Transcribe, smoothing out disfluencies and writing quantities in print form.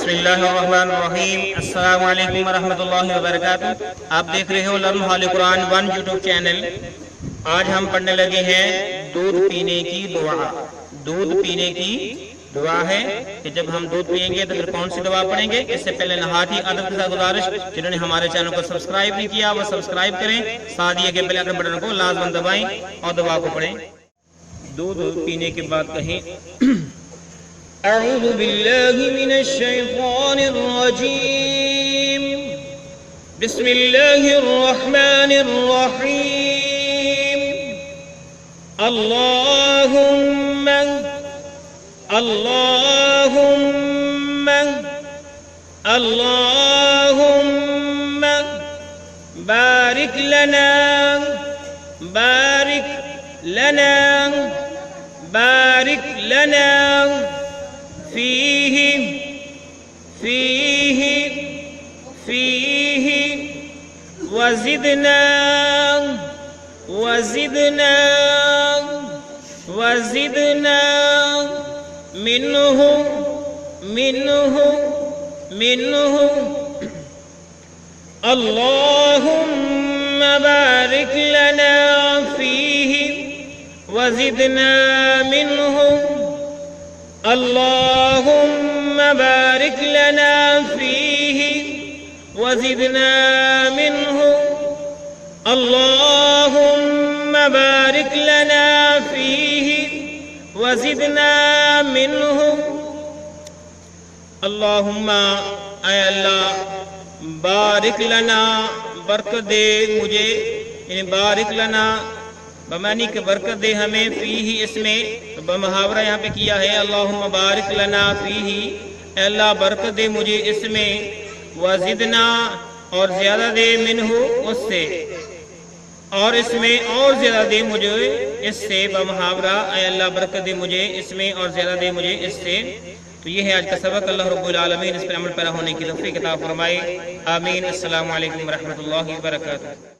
بسم اللہ الرحمن الرحیم۔ السلام علیکم ورحمۃ اللہ وبرکاتہ۔ آپ دیکھ رہے ہو لرن ہال قرآن 1 یوٹیوب چینل۔ آج ہم پڑھنے لگے ہیں دودھ پینے کی دعا۔ دودھ پینے کی دعا ہے کہ جب ہم دودھ پیئیں گے تو پھر کون سی دعا پڑھیں گے۔ اس سے پہلے نہایت ہی ادب کے ساتھ گزارش، جنہوں نے ہمارے چینل کو سبسکرائب نہیں کیا وہ سبسکرائب کریں، ساتھ یہ کہ بیل آئکن بٹن کو لازماً دبائیں اور دعا کو پڑھیں۔ دودھ پینے کے بعد کہیں اعوذ باللہ من الشیطان الرجیم، بسم اللہ الرحمن الرحیم، اللہم اللہم اللہم بارک لنا بارک لنا بارک لنا فیہ فیہ فیہ وزدنا وزدنا وزدنا منہ منہ منہ اللہم بارک لنا فیہ وزدنا منہ اللہم بارک لنا فیہ وزدنا منہ اللہم بارک لنا فیہ وزدنا منہ۔ اللہم اے اللہ بارک لنا برکت دے مجھے، یعنی بارک لنا بمعنی کہ برکت دے ہمیں، فیہ اس میں بمحاورہ یہاں پہ کیا ہے، اللہم بارک لنا فیہ، اے اللہ برکت دے مجھے اس میں، وزدنا اور زیادہ دے منہ اس سے، اور اس میں اور زیادہ دے مجھے اس سے بمحاورہ، اے اللہ برکت دے مجھے اس میں اور زیادہ دے مجھے اس سے۔ تو یہ ہے آج کا سبق۔ اللہ رب العالمین اس پر عمل پیرا ہونے کی توفیق عطا فرمائے، آمین۔ السلام علیکم ورحمۃ اللہ وبرکاتہ۔